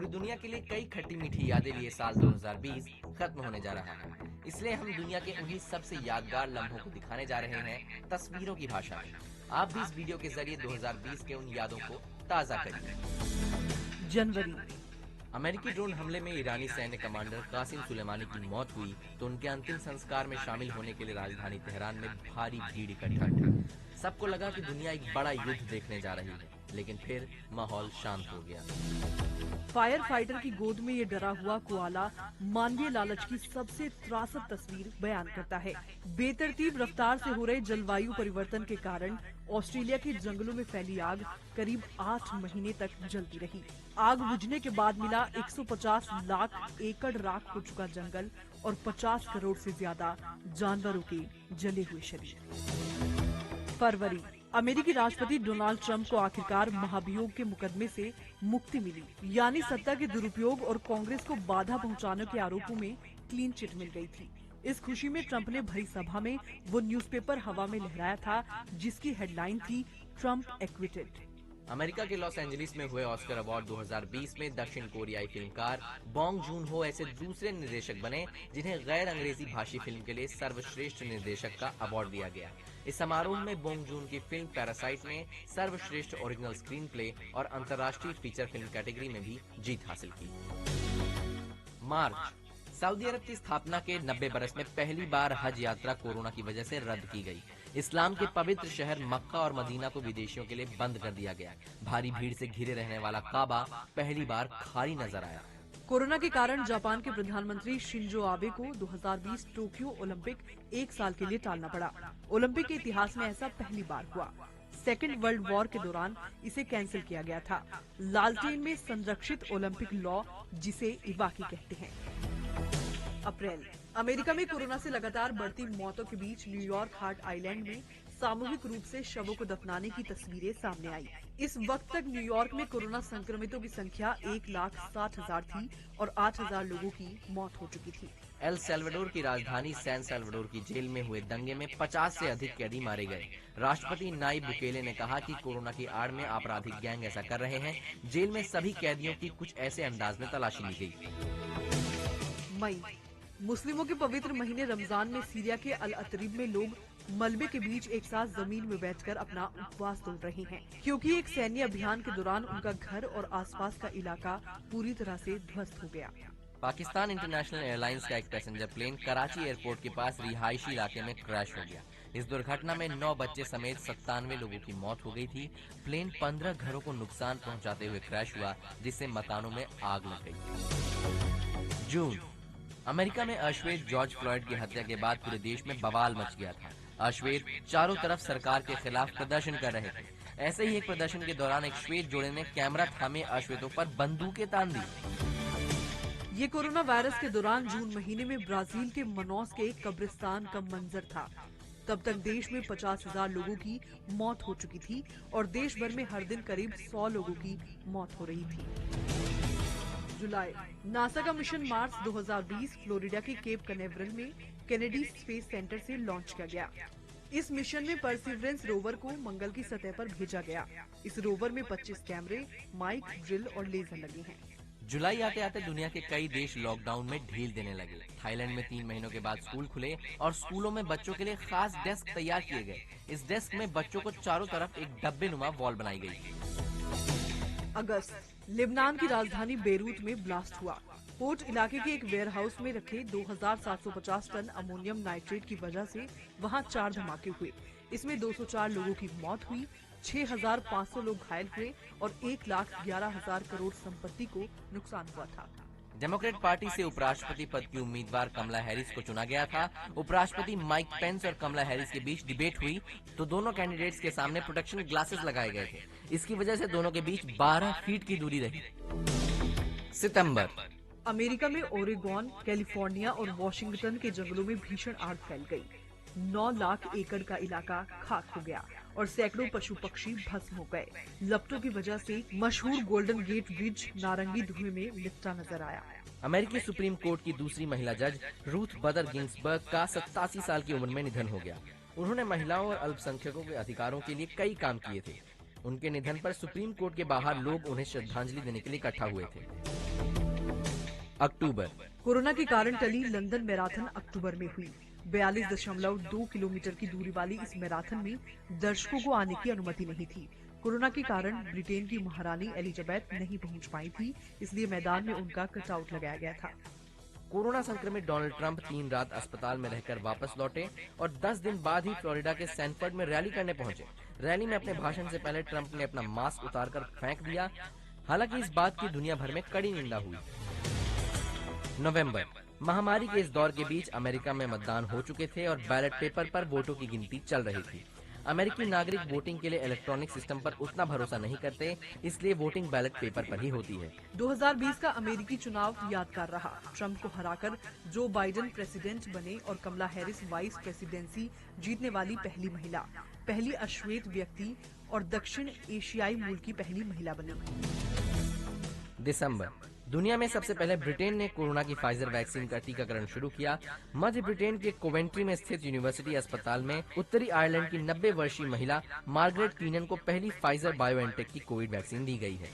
पूरी दुनिया के लिए कई खट्टी मीठी यादें लिए साल 2020 खत्म होने जा रहा है। इसलिए हम दुनिया के उन्हीं सबसे यादगार लम्हों को दिखाने जा रहे हैं तस्वीरों की भाषा में। आप भी इस वीडियो के जरिए 2020 के उन यादों को ताज़ा करिए। जनवरी अमेरिकी ड्रोन हमले में ईरानी सैन्य कमांडर कासिम सुलेमानी की मौत हुई तो उनके अंतिम संस्कार में शामिल होने के लिए राजधानी तेहरान में भारी भीड़ इकट्ठा हुई। सबको लगा कि दुनिया एक बड़ा युद्ध देखने जा रही है, लेकिन फिर माहौल शांत हो गया। फायर फाइटर की गोद में ये डरा हुआ कोआला मानवीय लालच की सबसे त्रासद तस्वीर बयान करता है। बेतरतीब रफ्तार से हो रहे जलवायु परिवर्तन के कारण ऑस्ट्रेलिया के जंगलों में फैली आग करीब 8 महीने तक जलती रही। आग बुझने के बाद मिला 150 लाख एकड़ राख हो चुका जंगल और 50 करोड़ से ज्यादा जानवरों के जले हुए शरीर। फरवरी अमेरिकी राष्ट्रपति डोनाल्ड ट्रंप को आखिरकार महाभियोग के मुकदमे से मुक्ति मिली, यानी सत्ता के दुरुपयोग और कांग्रेस को बाधा पहुंचाने के आरोपों में क्लीन चिट मिल गई थी। इस खुशी में ट्रंप ने भरी सभा में वो न्यूज़पेपर हवा में लहराया था जिसकी हेडलाइन थी ट्रंप एक्विटेड। अमेरिका के लॉस एंजलिस में हुए ऑस्कर अवार्ड 2020 में दक्षिण कोरियाई फिल्मकार बॉन्ग जून हो ऐसे दूसरे निर्देशक बने जिन्हें गैर अंग्रेजी भाषी फिल्म के लिए सर्वश्रेष्ठ निर्देशक का अवार्ड दिया गया। इस समारोह में बॉन्ग जून की फिल्म पैरासाइट ने सर्वश्रेष्ठ ओरिजिनल स्क्रीन प्ले और अंतर्राष्ट्रीय फीचर फिल्म कैटेगरी में भी जीत हासिल की। मार्च सऊदी अरब की स्थापना के 90 बरस में पहली बार हज यात्रा कोरोना की वजह से रद्द की गई। इस्लाम के पवित्र शहर मक्का और मदीना को विदेशियों के लिए बंद कर दिया गया। भारी भीड़ से घिरे रहने वाला काबा पहली बार खाली नजर आया। कोरोना के कारण जापान के प्रधानमंत्री शिंजो आबे को 2020 टोक्यो ओलंपिक 1 साल के लिए टालना पड़ा। ओलंपिक के इतिहास में ऐसा पहली बार हुआ। सेकेंड वर्ल्ड वॉर के दौरान इसे कैंसिल किया गया था। लालटेन में संरक्षित ओलंपिक लॉ जिसे इवाकी कहते हैं। अप्रैल अमेरिका में कोरोना से लगातार बढ़ती मौतों के बीच न्यूयॉर्क हार्ट आइलैंड में सामूहिक रूप से शवों को दफनाने की तस्वीरें सामने आई। इस वक्त तक न्यूयॉर्क में कोरोना संक्रमितों की संख्या 1,60,000 थी और 8,000 लोगों की मौत हो चुकी थी। एल सैल्वाडोर की राजधानी सैन सैल्वाडोर की जेल में हुए दंगे में 50 से अधिक कैदी मारे गए। राष्ट्रपति नायब बुकेले ने कहा कि कोरोना की आड़ में आपराधिक गैंग ऐसा कर रहे हैं। जेल में सभी कैदियों की कुछ ऐसे अंदाज में तलाशी ली गई। मई मुस्लिमों के पवित्र महीने रमजान में सीरिया के अल अतरीब में लोग मलबे के बीच एक साथ जमीन में बैठकर अपना उपवास तोड़ रहे हैं, क्योंकि एक सैन्य अभियान के दौरान उनका घर और आसपास का इलाका पूरी तरह से ध्वस्त हो गया। पाकिस्तान इंटरनेशनल एयरलाइंस का एक पैसेंजर प्लेन कराची एयरपोर्ट के पास रिहायशी इलाके में क्रैश हो गया। इस दुर्घटना में 9 बच्चे समेत 97 लोगों की मौत हो गई थी। प्लेन 15 घरों को नुकसान पहुँचाते हुए क्रैश हुआ, जिससे मकानों में आग लग गयी। जून अमेरिका में अश्वेत जॉर्ज फ्लॉयड की हत्या के बाद पूरे देश में बवाल मच गया था। अश्वेत चारों तरफ सरकार के खिलाफ प्रदर्शन कर रहे थे। ऐसे ही एक प्रदर्शन के दौरान एक श्वेत जोड़े ने कैमरा थामे अश्वेतों पर बंदूकें तान दी। ये कोरोना वायरस के दौरान जून महीने में ब्राजील के मनौस के एक कब्रिस्तान का मंजर था। तब तक देश में 50,000 लोगों की मौत हो चुकी थी और देश भर में हर दिन करीब 100 लोगों की मौत हो रही थी। जुलाई नासा का मिशन मार्स 2020 फ्लोरिडा के केप कनेवरल में केनेडी स्पेस सेंटर से लॉन्च किया गया। इस मिशन में परसिवरेंस रोवर को मंगल की सतह पर भेजा गया। इस रोवर में 25 कैमरे, माइक, ड्रिल और लेजर लगे हैं। जुलाई आते आते दुनिया के कई देश लॉकडाउन में ढील देने लगे। थाईलैंड में 3 महीनों के बाद स्कूल खुले और स्कूलों में बच्चों के लिए खास डेस्क तैयार किए गए। इस डेस्क में बच्चों को चारों तरफ एक डब्बे-नुमा वॉल बनाई गई। अगस्त लेबनान की राजधानी बेरूत में ब्लास्ट हुआ। पोर्ट इलाके के एक वेयरहाउस में रखे 2,750 टन अमोनियम नाइट्रेट की वजह से वहां 4 धमाके हुए। इसमें 204 लोगों की मौत हुई, 6,500 लोग घायल हुए और 1,11,000 करोड़ संपत्ति को नुकसान हुआ था। डेमोक्रेट पार्टी से उपराष्ट्रपति पद की उम्मीदवार कमला हैरिस को चुना गया था। उपराष्ट्रपति माइक पेंस और कमला हैरिस के बीच डिबेट हुई तो दोनों कैंडिडेट्स के सामने प्रोटेक्शन ग्लासेस लगाए गए थे। इसकी वजह से दोनों के बीच 12 फीट की दूरी रही। सितंबर अमेरिका में ओरेगोन, कैलिफोर्निया और वॉशिंगटन के जंगलों में भीषण आग फैल गई। 9 लाख एकड़ का इलाका खाक हो गया और सैकड़ों पशु पक्षी भस्म हो गए। लपटों की वजह से मशहूर गोल्डन गेट ब्रिज नारंगी धुएं में लिपटा नजर आया। अमेरिकी सुप्रीम कोर्ट की दूसरी महिला जज रूथ बदर गिंसबर्ग का 87 साल की उम्र में निधन हो गया। उन्होंने महिलाओं और अल्पसंख्यकों के अधिकारों के लिए कई काम किए थे। उनके निधन पर सुप्रीम कोर्ट के बाहर लोग उन्हें श्रद्धांजलि देने के लिए इकट्ठा हुए थे। अक्टूबर। कोरोना के कारण टली लंदन मैराथन अक्टूबर में हुई। 42.2 किलोमीटर की दूरी वाली इस मैराथन में दर्शकों को आने की अनुमति नहीं थी। कोरोना के कारण ब्रिटेन की महारानी एलिजाबेथ नहीं पहुंच पाई थी, इसलिए मैदान में उनका कटआउट लगाया गया था। कोरोना संक्रमित डोनाल्ड ट्रंप 3 रात अस्पताल में रहकर वापस लौटे और 10 दिन बाद ही फ्लोरिडा के सैनफोर्ड में रैली करने पहुंचे। रैली में अपने भाषण से पहले ट्रंप ने अपना मास्क उतारकर फेंक दिया। हालांकि इस बात की दुनिया भर में कड़ी निंदा हुई। नवंबर। महामारी के इस दौर के बीच अमेरिका में मतदान हो चुके थे और बैलेट पेपर पर वोटों की गिनती चल रही थी। अमेरिकी नागरिक वोटिंग के लिए इलेक्ट्रॉनिक सिस्टम पर उतना भरोसा नहीं करते, इसलिए वोटिंग बैलेट पेपर पर ही होती है। 2020 का अमेरिकी चुनाव यादगार रहा। ट्रंप को हराकर जो बाइडेन प्रेसिडेंट बने और कमला हैरिस वाइस प्रेसिडेंसी जीतने वाली पहली महिला, पहली अश्वेत व्यक्ति और दक्षिण एशियाई मूल की पहली महिला बनी। दिसंबर। दुनिया में सबसे पहले ब्रिटेन ने कोरोना की फाइजर वैक्सीन का टीकाकरण शुरू किया। मध्य ब्रिटेन के कोवेंट्री में स्थित यूनिवर्सिटी अस्पताल में उत्तरी आयरलैंड की 90 वर्षीय महिला मार्गरेट कीनन को पहली फाइजर बायोएनटेक की कोविड वैक्सीन दी गई है।